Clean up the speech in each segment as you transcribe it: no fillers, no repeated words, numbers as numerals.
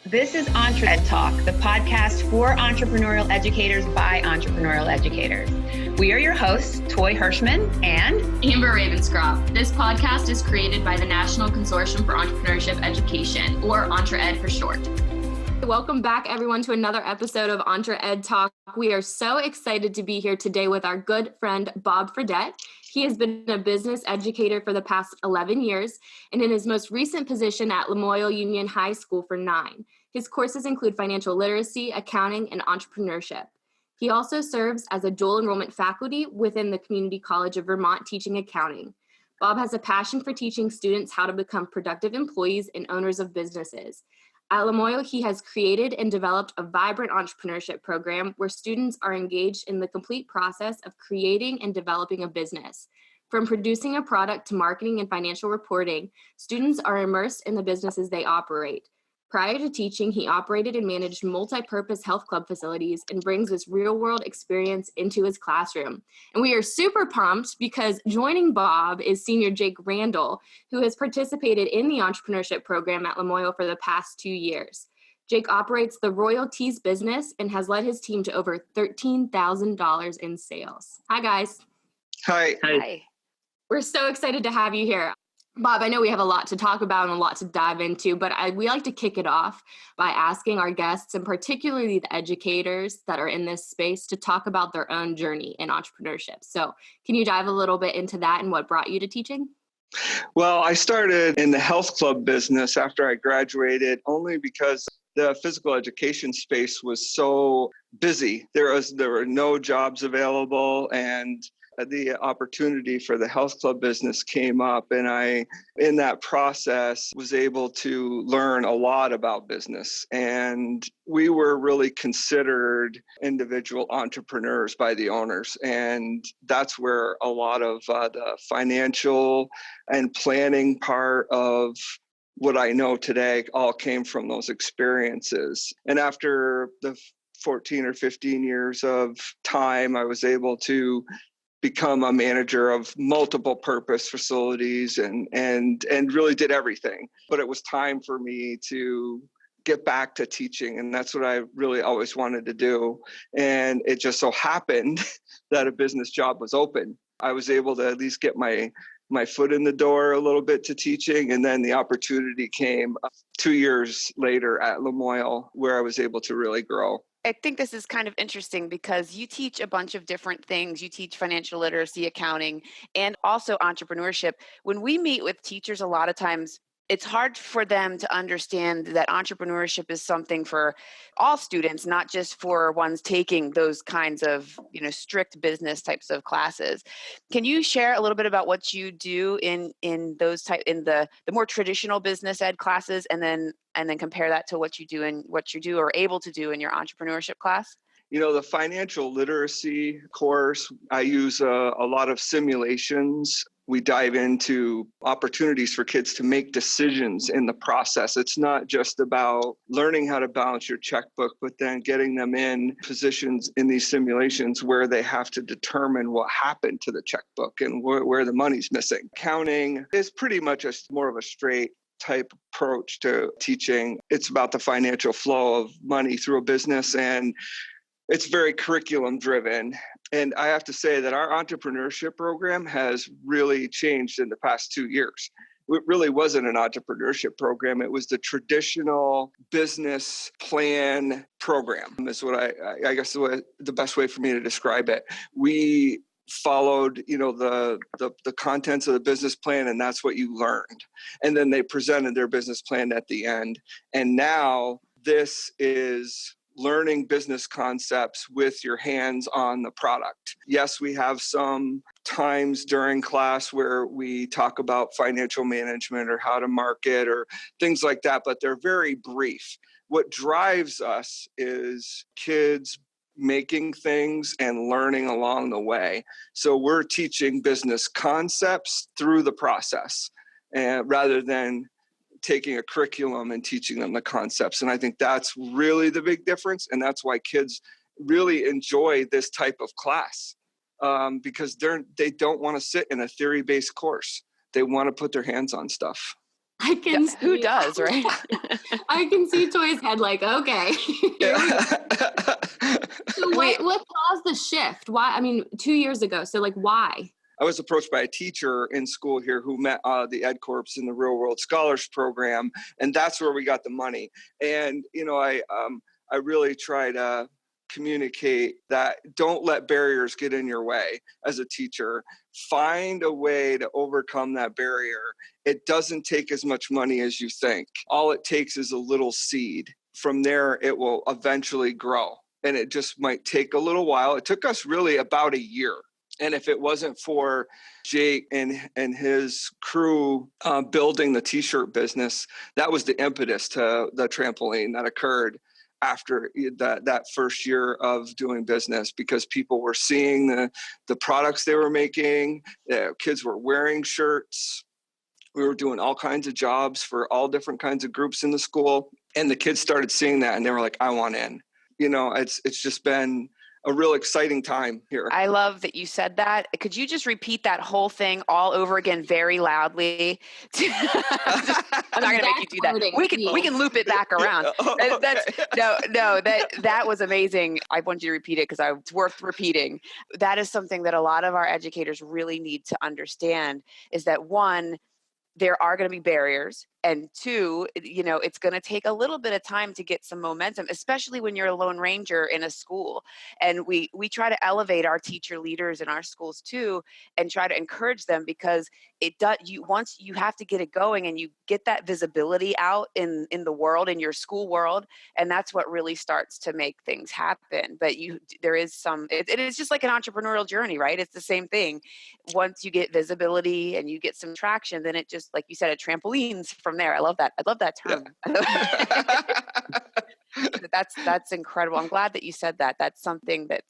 This is EntreEd Talk, the podcast for entrepreneurial educators by entrepreneurial educators. We are your hosts, Toi Hirschman and Amber Ravenscroft. This podcast is created by the National Consortium for Entrepreneurship Education, or EntreEd for short. Welcome back, everyone, to another episode of EntreEd Talk. We are so excited to be here today with our good friend, Bob Fredette. He has been a business educator for the past 11 years and in his most recent position at Lamoille Union High School for 9. His courses include financial literacy, accounting, and entrepreneurship. He also serves as a dual enrollment faculty within the Community College of Vermont teaching accounting. Bob has a passion for teaching students how to become productive employees and owners of businesses. At Lamoille, he has created and developed a vibrant entrepreneurship program where students are engaged in the complete process of creating and developing a business. From producing a product to marketing and financial reporting, students are immersed in the businesses they operate. Prior to teaching, he operated and managed multi-purpose health club facilities and brings this real-world experience into his classroom. And we are super pumped because joining Bob is senior Jake Randall, who has participated in the entrepreneurship program at Lamoille for the past 2 years. Jake operates the royalties business and has led his team to over $13,000 in sales. Hi, guys. Hi. Hi. We're so excited to have you here. Bob, I know we have a lot to talk about and a lot to dive into, but we like to kick it off by asking our guests, and particularly the educators that are in this space, to talk about their own journey in entrepreneurship. So can you dive a little bit into that and what brought you to teaching? Well, I started in the health club business after I graduated only because the physical education space was so busy. There were no jobs available, and the opportunity for the health club business came up, and I, in that process, was able to learn a lot about business. And we were really considered individual entrepreneurs by the owners. And that's where a lot of the financial and planning part of what I know today all came from those experiences. And after the 14 or 15 years of time, I was able to become a manager of multiple purpose facilities and really did everything. But it was time for me to get back to teaching. And that's what I really always wanted to do. And it just so happened that a business job was open. I was able to at least get my foot in the door a little bit to teaching. And then the opportunity came 2 years later at Lamoille, where I was able to really grow. I think this is kind of interesting because you teach a bunch of different things. You teach financial literacy, accounting, and also entrepreneurship. When we meet with teachers, a lot of times it's hard for them to understand that entrepreneurship is something for all students, not just for ones taking those kinds of, strict business types of classes. Can you share a little bit about what you do in the more traditional business ed classes, and then compare that to what you do or able to do in your entrepreneurship class? The financial literacy course, I use a lot of simulations. We dive into opportunities for kids to make decisions in the process. It's not just about learning how to balance your checkbook, but then getting them in positions in these simulations where they have to determine what happened to the checkbook and where the money's missing. Accounting is pretty much more of a straight type approach to teaching. It's about the financial flow of money through a business, and it's very curriculum driven. And I have to say that our entrepreneurship program has really changed in the past 2 years. It really wasn't an entrepreneurship program. It was the traditional business plan program is what I guess the best way for me to describe it. We followed, the contents of the business plan, and that's what you learned. And then they presented their business plan at the end. And now this is learning business concepts with your hands on the product. Yes, we have some times during class where we talk about financial management or how to market or things like that, but they're very brief. What drives us is kids making things and learning along the way. So we're teaching business concepts through the process, rather than taking a curriculum and teaching them the concepts. And I think that's really the big difference. And that's why kids really enjoy this type of class, because they don't want to sit in a theory-based course. They want to put their hands on stuff. I can see, who does, right? I can see Toy's head like, okay. Here we go. So what caused the shift? Why? I mean, 2 years ago. So like, why? I was approached by a teacher in school here who met the Ed Corps in the Real World Scholars Program, and that's where we got the money. And I really try to communicate that don't let barriers get in your way as a teacher. Find a way to overcome that barrier. It doesn't take as much money as you think. All it takes is a little seed. From there, it will eventually grow. And it just might take a little while. It took us really about a year. And if it wasn't for Jake and his crew building the t-shirt business, that was the impetus to the trampoline that occurred after that first year of doing business, because people were seeing the products they were making. Kids were wearing shirts. We were doing all kinds of jobs for all different kinds of groups in the school. And the kids started seeing that and they were like, I want in. It's just been a real exciting time here. I love that you said that. Could you just repeat that whole thing all over again very loudly? I'm not going to make you do that. We can loop it back around. Okay. That was amazing. I want you to repeat it because it's worth repeating. That is something that a lot of our educators really need to understand, is that one, there are going to be barriers. And two, it's going to take a little bit of time to get some momentum, especially when you're a lone ranger in a school. And we try to elevate our teacher leaders in our schools too, and try to encourage them, because once you have to get it going and you get that visibility out in the world, in your school world, and that's what really starts to make things happen. But there is it is just like an entrepreneurial journey, right? It's the same thing. Once you get visibility and you get some traction, then it just, like you said, it trampolines from there. I love that term. Yeah. That's incredible. I'm glad that you said that. That's something that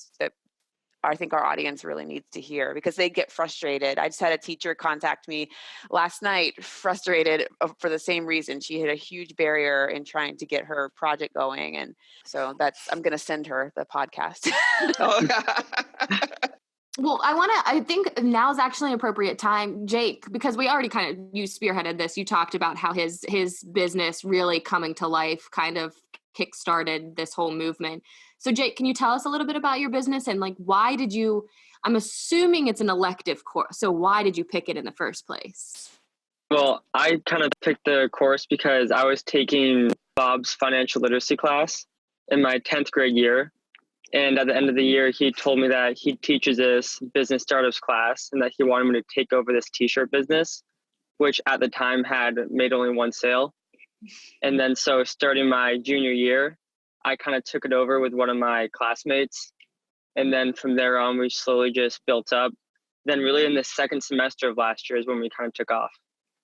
I think our audience really needs to hear, because they get frustrated. I just had a teacher contact me last night, frustrated for the same reason. She hit a huge barrier in trying to get her project going. And so I'm going to send her the podcast. Well, I think now's actually an appropriate time, Jake, because we already you spearheaded this. You talked about how his business really coming to life kind of kickstarted this whole movement. So Jake, can you tell us a little bit about your business and why did you, I'm assuming it's an elective course. So why did you pick it in the first place? Well, I kind of picked the course because I was taking Bob's financial literacy class in my 10th grade year. And at the end of the year, he told me that he teaches this business startups class and that he wanted me to take over this t-shirt business, which at the time had made only one sale. And then so starting my junior year, I kind of took it over with one of my classmates. And then from there on, we slowly just built up. Then really in the second semester of last year is when we kind of took off.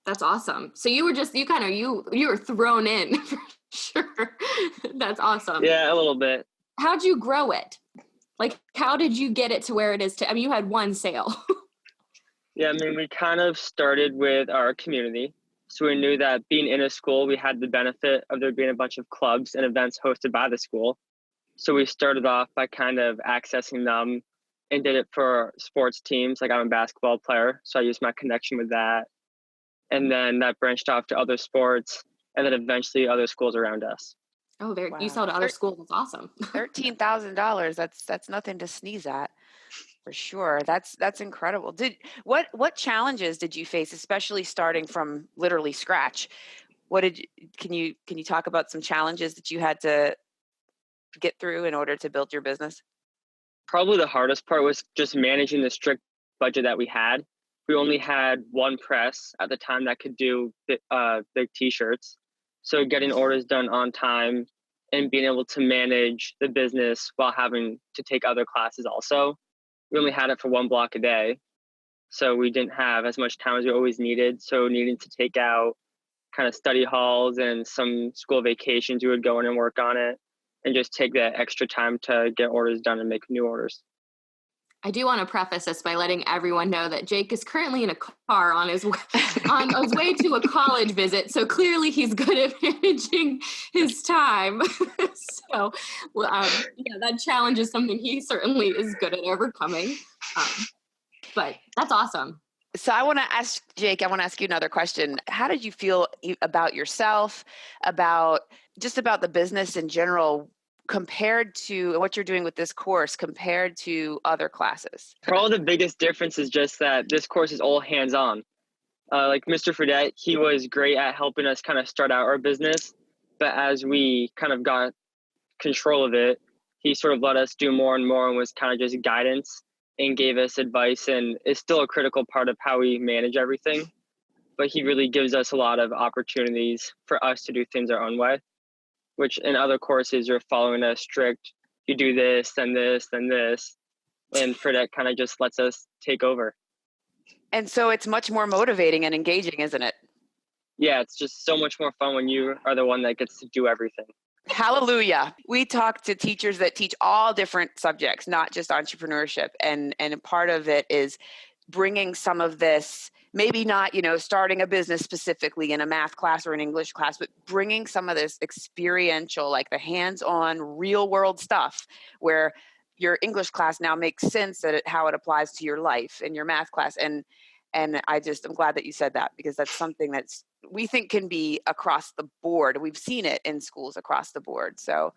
That's awesome. So you were you were thrown in for sure. That's awesome. Yeah, a little bit. How'd you grow it? How did you get it to where it is today? I mean, you had one sale. Yeah, I mean, we kind of started with our community. So we knew that being in a school, we had the benefit of there being a bunch of clubs and events hosted by the school. So we started off by kind of accessing them and did it for sports teams. I'm a basketball player, so I used my connection with that. And then that branched off to other sports and then eventually other schools around us. Oh, wow. You sell to other schools. That's awesome. $13,000. That's nothing to sneeze at, for sure. That's incredible. What challenges did you face, especially starting from literally scratch? Can you talk about some challenges that you had to get through in order to build your business? Probably the hardest part was just managing the strict budget that we had. We only had one press at the time that could do big t-shirts. So getting orders done on time and being able to manage the business while having to take other classes also. We only had it for one block a day. So we didn't have as much time as we always needed. So needing to take out kind of study halls and some school vacations, we would go in and work on it and just take that extra time to get orders done and make new orders. I do want to preface this by letting everyone know that Jake is currently in a car on his way to a college visit. So clearly he's good at managing his time. So that challenge is something he certainly is good at overcoming. But that's awesome. So I want to ask Jake, I want to ask you another question. How did you feel about yourself, about the business in general, compared to what you're doing with this course compared to other classes? Probably the biggest difference is just that this course is all hands-on. Like Mr. Fredette, he was great at helping us kind of start out our business. But as we kind of got control of it, he sort of let us do more and more and was kind of just guidance and gave us advice, and is still a critical part of how we manage everything. But he really gives us a lot of opportunities for us to do things our own way, which in other courses you're following a strict, you do this, then this, then this. And Fredette kind of just lets us take over. And so it's much more motivating and engaging, isn't it? Yeah, it's just so much more fun when you are the one that gets to do everything. Hallelujah. We talk to teachers that teach all different subjects, not just entrepreneurship. And part of it is bringing some of this, maybe not, starting a business specifically in a math class or an English class, but bringing some of this experiential, like the hands-on real world stuff where your English class now makes sense how it applies to your life and your math class. And I'm glad that you said that, because that's something we think can be across the board. We've seen it in schools across the board. So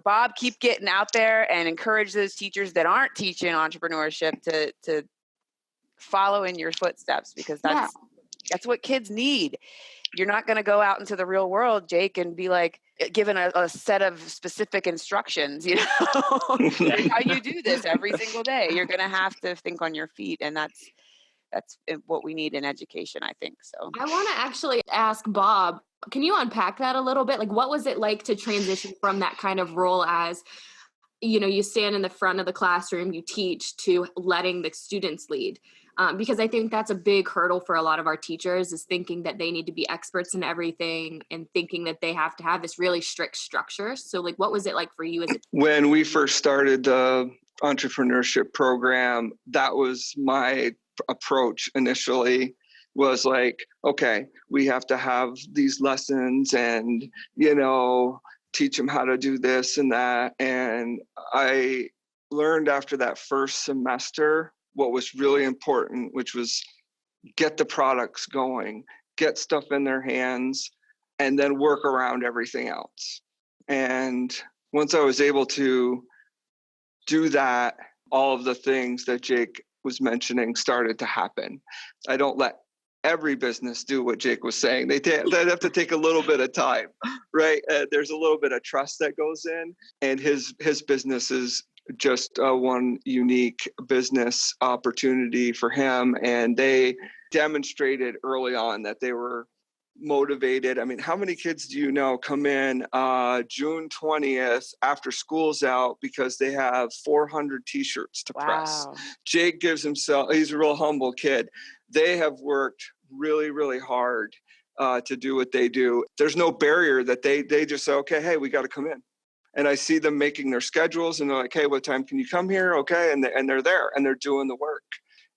Bob, keep getting out there and encourage those teachers that aren't teaching entrepreneurship to follow in your footsteps, because that's what kids need. You're not going to go out into the real world, Jake, and be like given a set of specific instructions, how you do this every single day. You're going to have to think on your feet, and that's what we need in education, I think. So I want to actually ask Bob, can you unpack that a little bit? Like, what was it like to transition from that kind of role as, you stand in the front of the classroom, you teach, to letting the students lead? Because I think that's a big hurdle for a lot of our teachers, is thinking that they need to be experts in everything and thinking that they have to have this really strict structure. So like, what was it like for you? When we first started the entrepreneurship program, that was my approach initially, was like, okay, we have to have these lessons and, teach them how to do this and that. And I learned after that first semester what was really important, which was get the products going, get stuff in their hands, and then work around everything else. And once I was able to do that, all of the things that Jake was mentioning started to happen. I don't let every business do what Jake was saying. They'd have to take a little bit of time, right? There's a little bit of trust that goes in, and his business is just one unique business opportunity for him. And they demonstrated early on that they were motivated. I mean, how many kids do you know come in June 20th after school's out because they have 400 t-shirts to press? Jake gives himself, he's a real humble kid. They have worked really, really hard to do what they do. There's no barrier that they just say, okay, hey, we got to come in. And I see them making their schedules, and they're like, hey, what time can you come here? Okay. And they're there, and they're doing the work.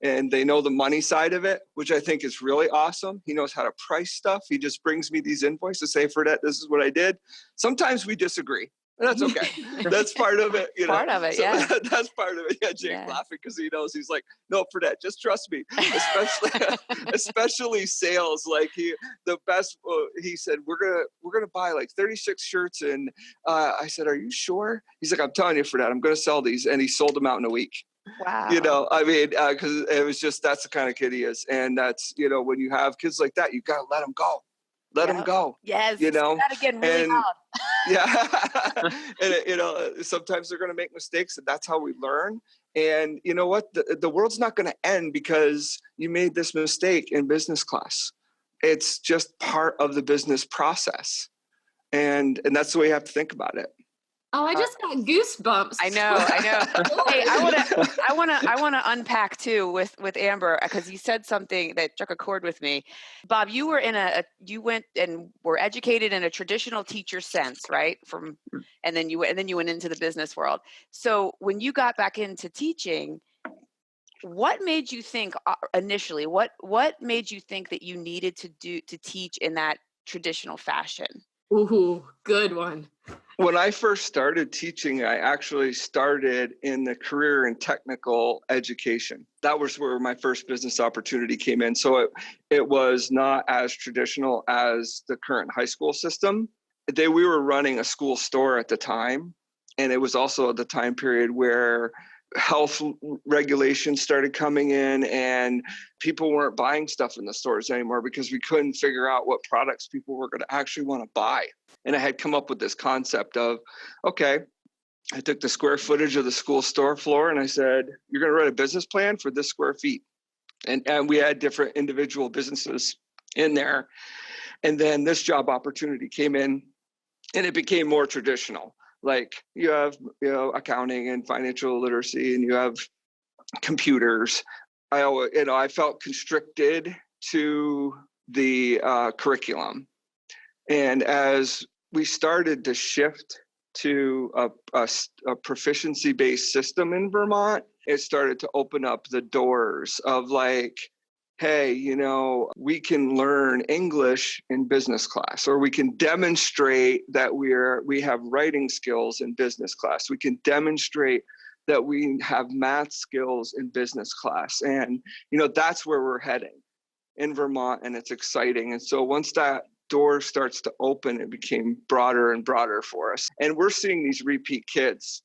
And they know the money side of it, which I think is really awesome. He knows how to price stuff. He just brings me these invoices, say, Fredette, this is what I did. Sometimes we disagree. And that's okay. That's part of it. Part of it, yeah. That's part of it. Yeah, Jake laughing because he knows. He's like, no, Fredette, just trust me. Especially sales. Like he said, we're gonna buy like 36 shirts, and I said, are you sure? He's like, I'm telling you, Fredette, I'm gonna sell these, and he sold them out in a week. Wow. Because it was just, that's the kind of kid he is, and that's when you have kids like that, you gotta let them go. Let them go. Yes. That again really loud. Yeah. And sometimes they're going to make mistakes, and that's how we learn. And you know what? The world's not going to end because you made this mistake in business class. It's just part of the business process. And that's the way you have to think about it. Oh, I just got goosebumps. I know. Hey, I want to unpack too with Amber, because you said something that struck a chord with me. Bob, you were you went and were educated in a traditional teacher sense, right? And then you went into the business world. So when you got back into teaching, what made you think initially? What made you think that you needed to teach in that traditional fashion? Ooh, good one. When I first started teaching, I actually started in the career and technical education. That was where my first business opportunity came in. So it was not as traditional as the current high school system. We were running a school store at the time. And it was also the time period where health regulations started coming in and people weren't buying stuff in the stores anymore because we couldn't figure out what products people were going to actually want to buy. And I had come up with this concept of, okay, I took the square footage of the school store floor and I said, you're going to write a business plan for this square feet. And we had different individual businesses in there. And then this job opportunity came in and it became more traditional. Like you have, accounting and financial literacy, and you have computers. I felt constricted to the curriculum. And as we started to shift to a proficiency-based system in Vermont, it started to open up the doors of like, hey, we can learn English in business class, or we can demonstrate that we have writing skills in business class. We can demonstrate that we have math skills in business class. And, that's where we're heading in Vermont, and it's exciting. And so once that door starts to open, it became broader and broader for us. And we're seeing these repeat kids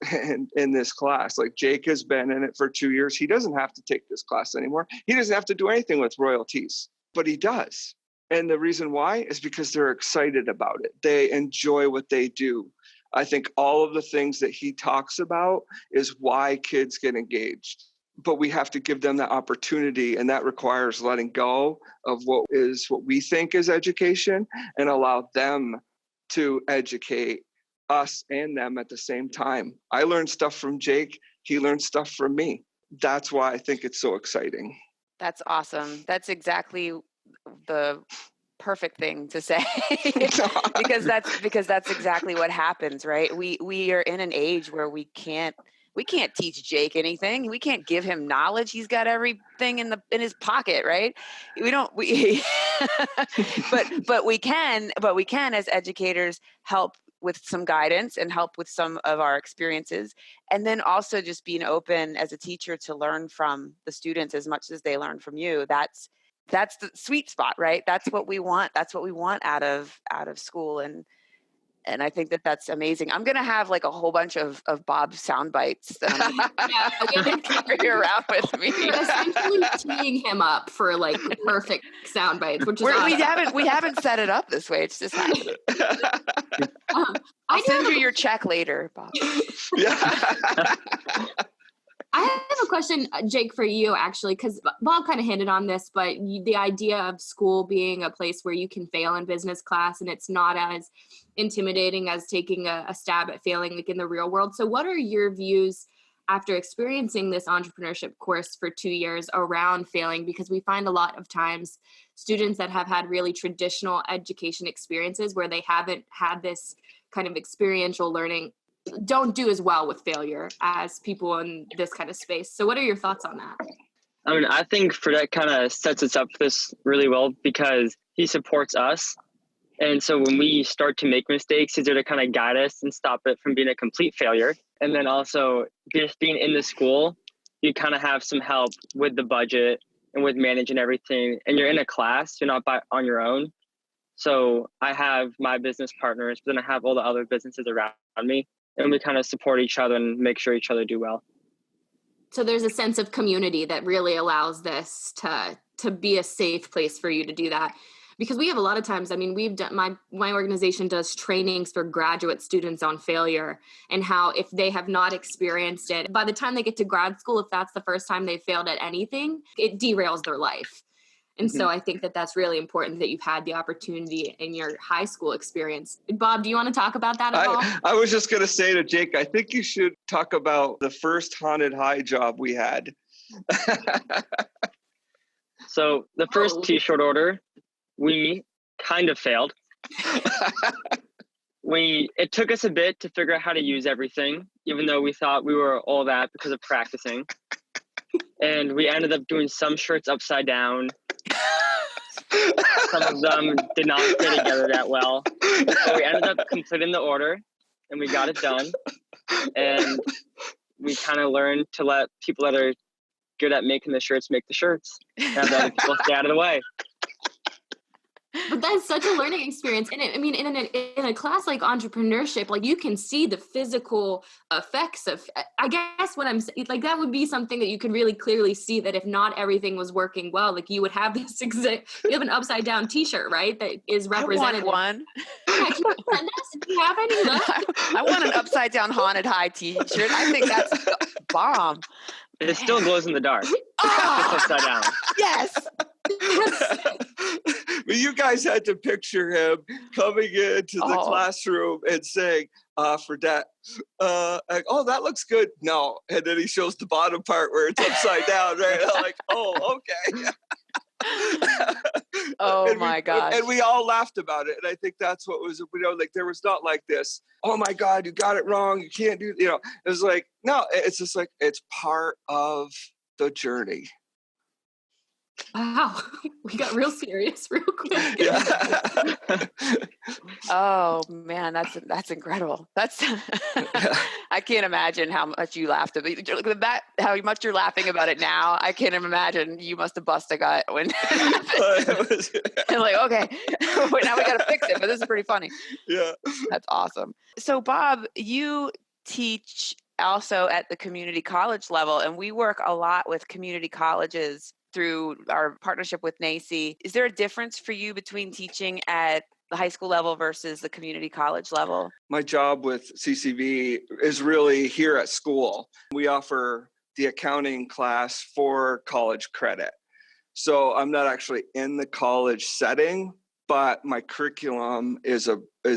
in this class. Like Jake has been in it for 2 years. He doesn't have to take this class anymore. He doesn't have to do anything with royalties, but he does. And the reason why is because they're excited about it. They enjoy what they do. I think all of the things that he talks about is why kids get engaged. But we have to give them that opportunity, and that requires letting go of what we think is education and allow them to educate us and them at the same time. I learned stuff from Jake. He learned stuff from me. That's why I think it's so exciting. That's awesome. That's exactly the perfect thing to say because that's exactly what happens, right? We are in an age where we can't teach Jake anything. We can't give him knowledge. He's got everything in his pocket, right? But we can as educators help with some guidance and help with some of our experiences. And then also just being open as a teacher to learn from the students as much as they learn from you. That's the sweet spot, right? That's what we want. That's what we want out of school. And I think that's amazing. I'm going to have like a whole bunch of Bob sound bites that I'm going to carry around with me. We're essentially teeing him up for like perfect sound bites, which is awesome. We haven't set it up this way. It's just happening. I'll send you your check later, Bob. Yeah. I have a question, Jake, for you, actually, because Bob kind of hinted on this, but the idea of school being a place where you can fail in business class and it's not as intimidating as taking a stab at failing like in the real world. So what are your views after experiencing this entrepreneurship course for 2 years around failing? Because we find a lot of times students that have had really traditional education experiences where they haven't had this kind of experiential learning don't do as well with failure as people in this kind of space. So what are your thoughts on that? I mean, I think Fredette kind of sets us up for this really well because he supports us. And so when we start to make mistakes, he's there to kind of guide us and stop it from being a complete failure. And then also just being in the school, you kind of have some help with the budget and with managing everything. And you're in a class, you're not on your own. So I have my business partners, but then I have all the other businesses around me. And we kind of support each other and make sure each other do well. So there's a sense of community that really allows this to be a safe place for you to do that. Because we have a lot of times, I mean, we've done, my organization does trainings for graduate students on failure and how if they have not experienced it, by the time they get to grad school, if that's the first time they failed at anything, it derails their life. And so I think that's really important that you've had the opportunity in your high school experience. Bob, do you want to talk about that at all? I was just going to say to Jake, I think you should talk about the first haunted high job we had. So the first T-shirt order, we kind of failed. It took us a bit to figure out how to use everything, even though we thought we were all that because of practicing. And we ended up doing some shirts upside down. Some of them did not fit together that well. So we ended up completing the order. and we got it done. And we kind of learned to let people that are good at making the shirts make the shirts, and have the other people stay out of the way. But that's such a learning experience. And I mean, in a class like entrepreneurship, like you can see the physical effects of, I guess what I'm saying, like that would be something that you could really clearly see, that if not everything was working well, like you would have this you have an upside down t-shirt, right? That is representative. I want one. Yeah, can you send us if you have any left? I want an upside down haunted high t-shirt. I think that's bomb. It still glows in the dark. Oh, It's upside down. yes. But you guys had to picture him coming into the classroom and saying, Fredette, like, oh, that looks good. No. And then he shows the bottom part where it's upside down, right? I'm like, oh, okay. Oh my gosh. And we all laughed about it. And I think that's what was, like there was not like this, oh my God, you got it wrong. You can't do, it was like, no, it's just like, it's part of the journey. Wow, we got real serious real quick. Yeah. Oh man, that's incredible. That's I can't imagine how much you laughed about that. How much you're laughing about it now. I can't even imagine. You must have busted a gut when. And like, okay, wait, now we got to fix it. But this is pretty funny. Yeah, that's awesome. So, Bob, you teach also at the community college level, and we work a lot with community colleges through our partnership with NACCE. Is there a difference for you between teaching at the high school level versus the community college level? My job with CCV is really here at school. We offer the accounting class for college credit. So I'm not actually in the college setting, but my curriculum is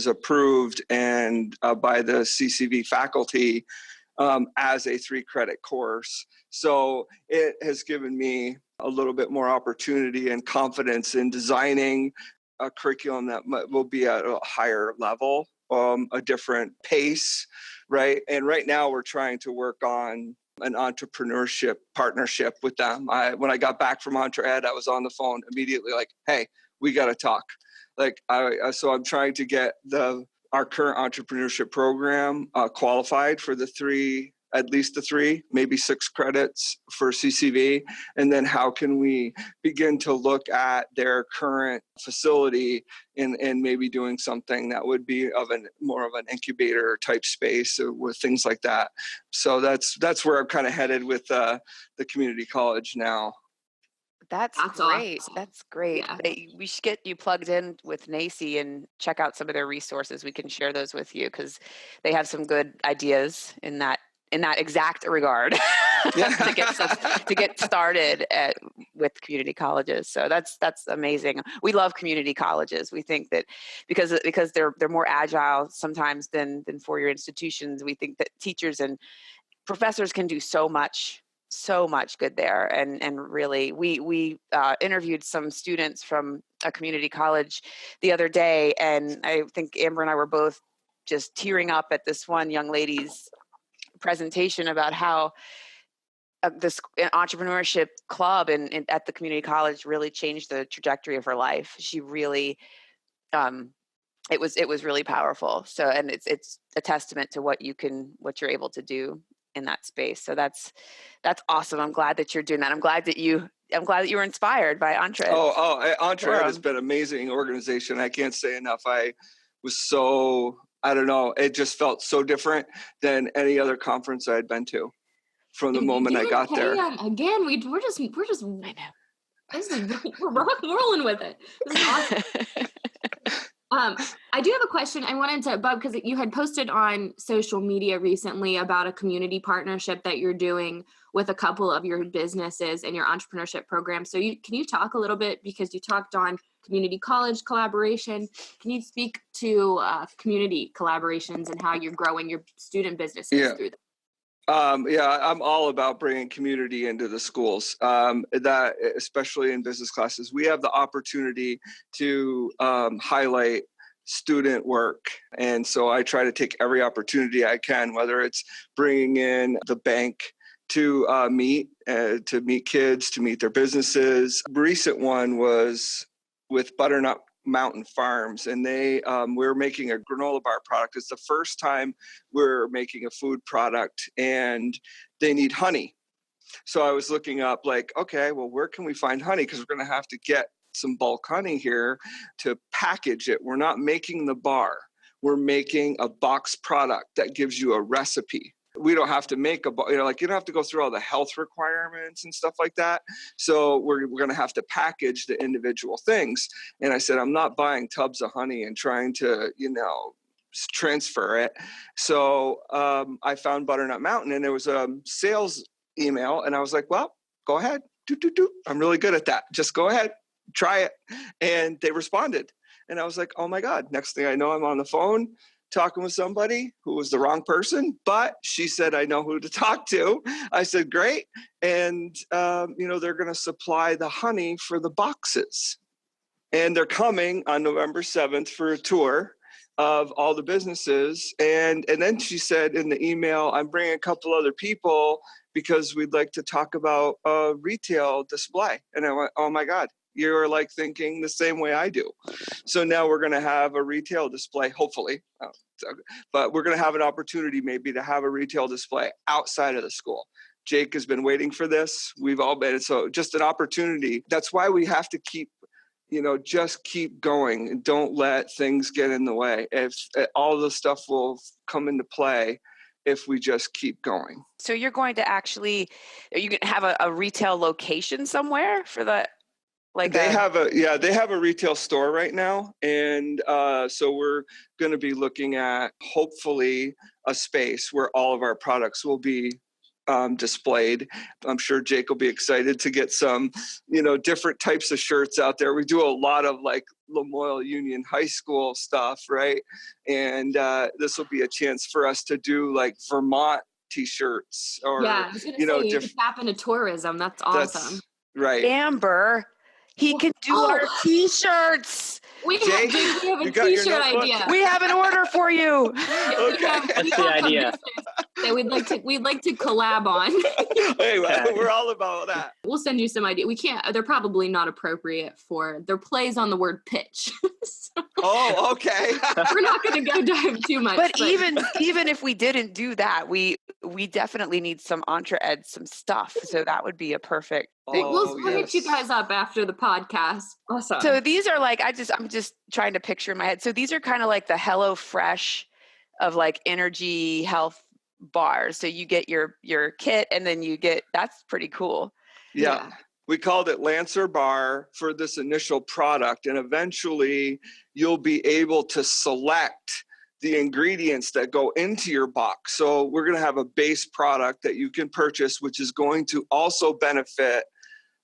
approved and by the CCV faculty as a 3-credit course. So it has given me a little bit more opportunity and confidence in designing a curriculum that will be at a higher level, a different pace, right? And right now we're trying to work on an entrepreneurship partnership with them. When I got back from EntreEd, I was on the phone immediately like, hey, we got to talk. So I'm trying to get our current entrepreneurship program qualified for at least the 3, maybe 6 credits for CCV. And then how can we begin to look at their current facility and maybe doing something that would be more of an incubator type space with things like that. So that's where I'm kind of headed with the community college now. That's great. Awesome. That's great. Yeah. We should get you plugged in with NACCE and check out some of their resources. We can share those with you because they have some good ideas in that exact regard to get started with community colleges. So that's amazing. We love community colleges. We think that because they're more agile sometimes than 4-year institutions, we think that teachers and professors can do so much good there. And really, we interviewed some students from a community college the other day, and I think Amber and I were both just tearing up at this one young lady's presentation about how this entrepreneurship club and at the community college really changed the trajectory of her life. She really, it was really powerful. So, and it's a testament to what you're able to do in that space. So that's awesome. I'm glad that you're doing that. I'm glad that you were inspired by EntreEd. EntreEd has been an amazing organization. I can't say enough. I was so, I don't know, it just felt so different than any other conference I had been to from the moment I got there. Again, we're just, I know. We're rolling with it. This is awesome. I do have a question. I wanted to, Bob, because you had posted on social media recently about a community partnership that you're doing with a couple of your businesses and your entrepreneurship program. So can you talk a little bit, because you talked on community college collaboration. Can you speak to community collaborations and how you're growing your student businesses through them? I'm all about bringing community into the schools, that especially in business classes. We have the opportunity to highlight student work. And so I try to take every opportunity I can, whether it's bringing in the bank to meet kids, to meet their businesses. A recent one was with Butternut Mountain Farms, and we're making a granola bar product. It's the first time we're making a food product, and they need honey. So I was looking up like, okay, well, where can we find honey? Because we're going to have to get some bulk honey here to package it. We're not making the bar. We're making a box product that gives you a recipe. We don't have to make you don't have to go through all the health requirements and stuff like that. So we're going to have to package the individual things. And I said, I'm not buying tubs of honey and trying to, transfer it. So I found Butternut Mountain, and there was a sales email, and I was like, well, go ahead. I'm really good at that. Just go ahead, try it. And they responded. And I was like, oh my God, next thing I know, I'm on the phone talking with somebody who was the wrong person, but she said, I know who to talk to. I said, great. And, they're going to supply the honey for the boxes. And they're coming on November 7th for a tour of all the businesses. And then she said in the email, I'm bringing a couple other people because we'd like to talk about a retail display. And I went, oh my God, you're like thinking the same way I do. So now we're going to have a retail display, hopefully, but we're going to have an opportunity maybe to have a retail display outside of the school. Jake has been waiting for this. We've all been, so just an opportunity. That's why we have to just keep going and don't let things get in the way. If all the stuff will come into play if we just keep going. So you're going to are you going to have a retail location somewhere for the, they have a retail store right now. And so we're going to be looking at hopefully a space where all of our products will be displayed. I'm sure Jake will be excited to get some, different types of shirts out there. We do a lot of like Lamoille Union High School stuff, right? And this will be a chance for us to do like Vermont t-shirts or, I was going to say, you could tap into tourism. That's awesome. Right. Amber, he can do our t-shirts. We have a t-shirt idea. We have an order for you. Okay. That's the idea. That we'd like to collab on. Hey, we're all about that. We'll send you some ideas. We can't. They're probably not appropriate their plays on the word pitch. Oh, okay. We're not going to go dive too much. But even if we didn't do that, we definitely need some EntreEd, some stuff. So that would be a perfect thing. We'll hit you guys up after the podcast. Awesome. So these are like, I'm just trying to picture in my head. So these are kind of like the Hello Fresh of like energy health bars. So you get your kit and then that's pretty cool. Yeah. We called it Lancer Bar for this initial product. And eventually you'll be able to select the ingredients that go into your box. So we're going to have a base product that you can purchase, which is going to also benefit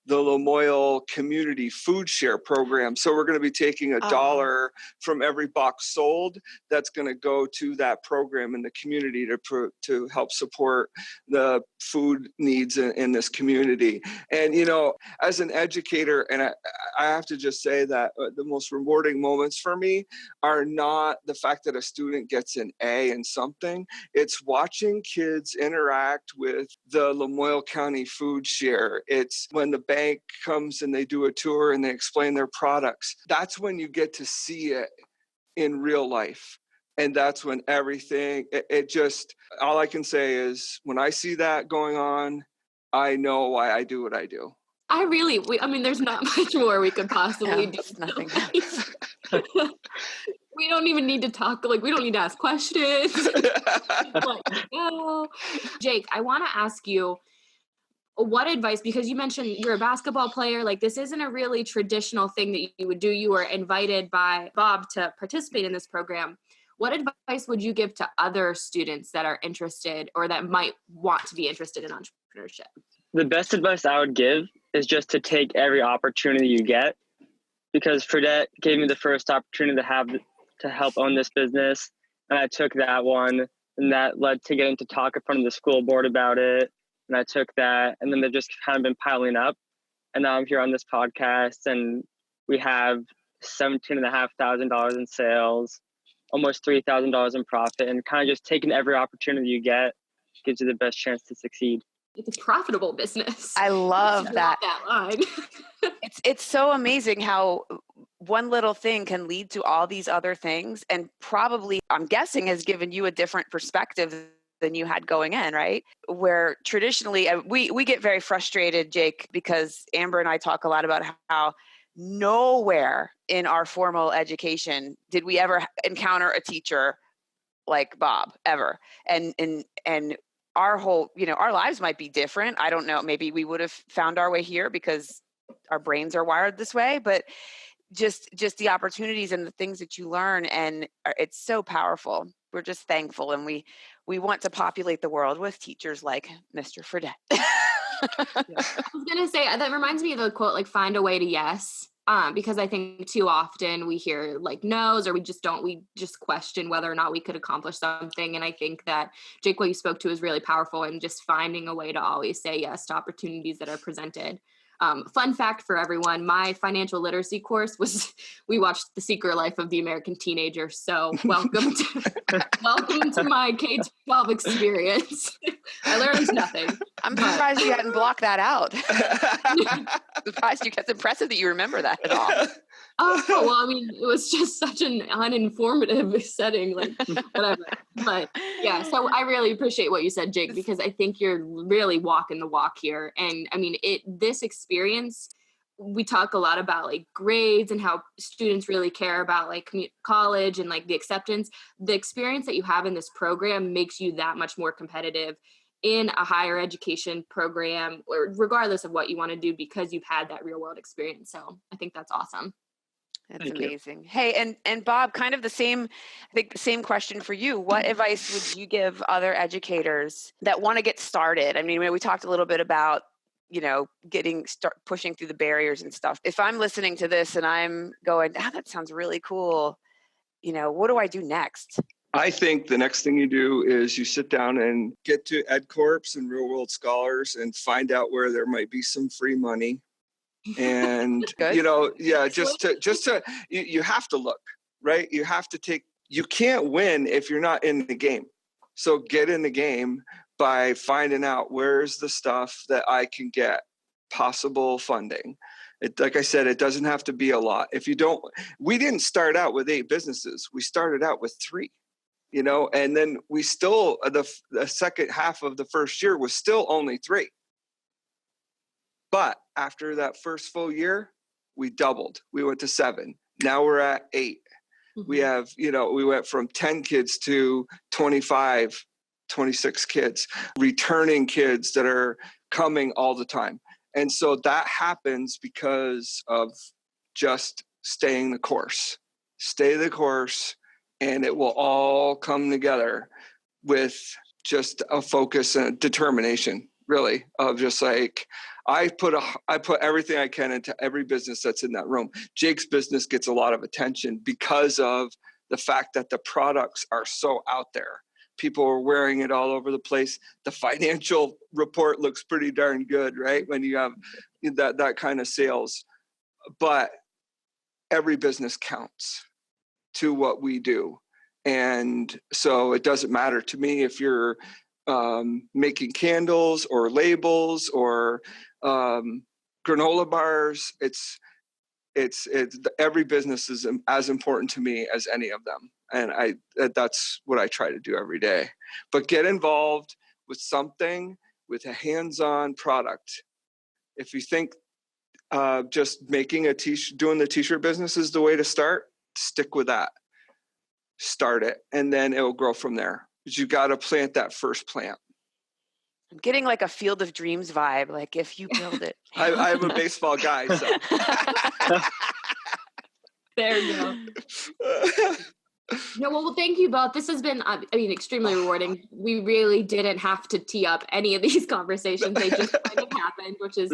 the Lamoille Community Food Share Program. So we're going to be taking $1 from every box sold. That's going to go to that program in the community to help support the food needs in this community. And, as an educator, and I have to just say that the most rewarding moments for me are not the fact that a student gets an A in something. It's watching kids interact with the Lamoille County Food Share. It's when the bank comes and they do a tour and they explain their products. That's when you get to see it in real life. And that's when everything, all I can say is when I see that going on, I know why I do what I do. There's not much more we could possibly do. Nothing. We don't even need to talk, we don't need to ask questions. Jake, I want to ask you, what advice, because you mentioned you're a basketball player, this isn't a really traditional thing that you would do. You were invited by Bob to participate in this program. What advice would you give to other students that are interested or that might want to be interested in entrepreneurship? The best advice I would give is just to take every opportunity you get, because Fredette gave me the first opportunity to help own this business. And I took that one, and that led to getting to talk in front of the school board about it. And I took that, and then they've just kind of been piling up. And now I'm here on this podcast, and we have $17,500 in sales, almost $3,000 in profit, and kind of just taking every opportunity you get gives you the best chance to succeed. It's a profitable business. I love that line. It's so amazing how one little thing can lead to all these other things, and probably, I'm guessing, has given you a different perspective than you had going in, right? Where traditionally, we get very frustrated, Jake, because Amber and I talk a lot about how nowhere in our formal education did we ever encounter a teacher like Bob, ever. And our whole, our lives might be different. I don't know, maybe we would have found our way here because our brains are wired this way, but just the opportunities and the things that you learn, and it's so powerful. We're just thankful, and we want to populate the world with teachers like Mr. Fredette. I was gonna say, that reminds me of the quote, like, find a way to yes, because I think too often we hear like no's, or we just question whether or not we could accomplish something. And I think that, Jake, what you spoke to is really powerful, and just finding a way to always say yes to opportunities that are presented. Fun fact for everyone, my financial literacy course we watched The Secret Life of the American Teenager. So welcome to my K-12 experience. I learned nothing. I'm surprised you hadn't blocked that out. Surprised you. It's impressive that you remember that at all. Oh, well, I mean, it was just such an uninformative setting, like whatever. But yeah, so I really appreciate what you said, Jake, because I think you're really walking the walk here. And I mean, this experience, we talk a lot about like grades and how students really care about like college and like the acceptance. The experience that you have in this program makes you that much more competitive in a higher education program, or regardless of what you want to do, because you've had that real world experience. So I think that's awesome. That's amazing. Hey, and Bob, kind of the same question for you. What advice would you give other educators that want to get started? I mean, we talked a little bit about, pushing through the barriers and stuff. If I'm listening to this and I'm going, that sounds really cool, what do I do next? I think the next thing you do is you sit down and get to EdCorps and Real World Scholars and find out where there might be some free money. And, you have to look, right? You can't win if you're not in the game. So get in the game by finding out where's the stuff that I can get possible funding. Like I said, it doesn't have to be a lot. We didn't start out with 8 businesses. We started out with 3. And then we still, the second half of the first year was still only 3. But after that first full year, we doubled. We went to 7. Now we're at 8. Mm-hmm. We have, we went from 10 kids to 25, 26 kids, returning kids that are coming all the time. And so that happens because of just staying the course. Stay the course, and it will all come together with just a focus and determination, really, of just like, I put everything I can into every business that's in that room. Jake's business gets a lot of attention because of the fact that the products are so out there. People are wearing it all over the place. The financial report looks pretty darn good, right? When you have that kind of sales. But every business counts to what we do. And so it doesn't matter to me if you're making candles or labels or granola bars. It's every business is as important to me as any of them. And that's what I try to do every day. But get involved with something, with a hands-on product. If you think just making doing the t-shirt business is the way to start, stick with that. Start it, and then it will grow from there. But you got to plant that first plant. I'm getting like a Field of Dreams vibe, like if you build it. I'm a baseball guy, so. There you go. No, well, thank you both. This has been, extremely rewarding. We really didn't have to tee up any of these conversations. They just kind of happened, which is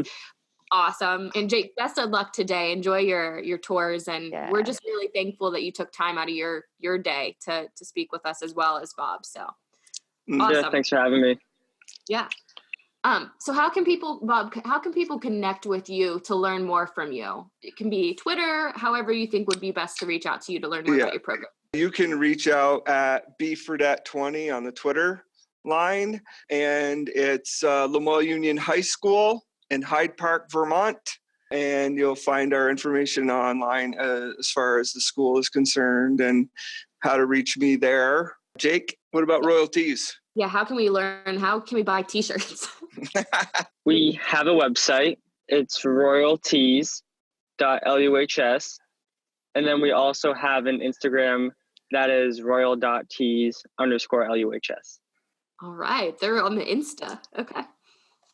awesome. And Jake, best of luck today. Enjoy your tours. And we're just really thankful that you took time out of your day to speak with us as well as Bob. So awesome. Yeah, thanks for having me. Yeah. So how can people connect with you to learn more from you? It can be Twitter, however you think would be best to reach out to you to learn more about your program. You can reach out at bfredette20 on the Twitter line, and it's Lemoyle Union High School in Hyde Park, Vermont. and you'll find our information online as far as the school is concerned and how to reach me there. Jake, what about royalties? Yeah, how can we learn? How can we buy t-shirts? We have a website. It's royalties.luhs. And then we also have an Instagram that is royal.tees_LUHS. All right. They're on the Insta. Okay.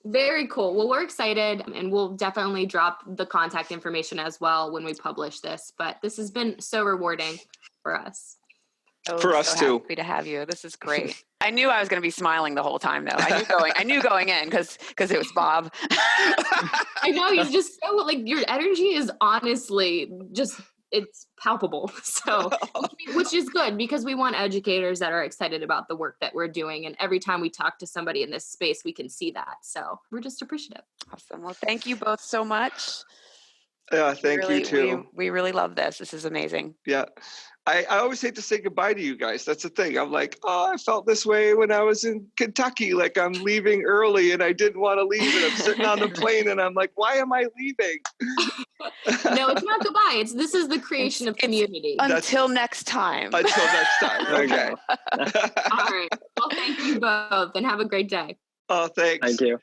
Very cool. Well, we're excited, and we'll definitely drop the contact information as well when we publish this. But this has been so rewarding for us. Oh, For us too. Happy to have you. This is great. I knew I was going to be smiling the whole time, though. I knew going in because it was Bob. I know, he's just so, like, your energy is honestly just, it's palpable. So, which is good because we want educators that are excited about the work that we're doing. And every time we talk to somebody in this space, we can see that. So we're just appreciative. Awesome. Well, thank you both so much. Yeah, thank you too. We really love this. This is amazing. Yeah. I always hate to say goodbye to you guys. That's the thing. I'm like, I felt this way when I was in Kentucky. Like I'm leaving early and I didn't want to leave. And I'm sitting on the plane and I'm like, why am I leaving? No, it's not goodbye. This is the creation of community. Until next time. Until next time. Okay. All right. Well, thank you both and have a great day. Oh, thanks. Thank you.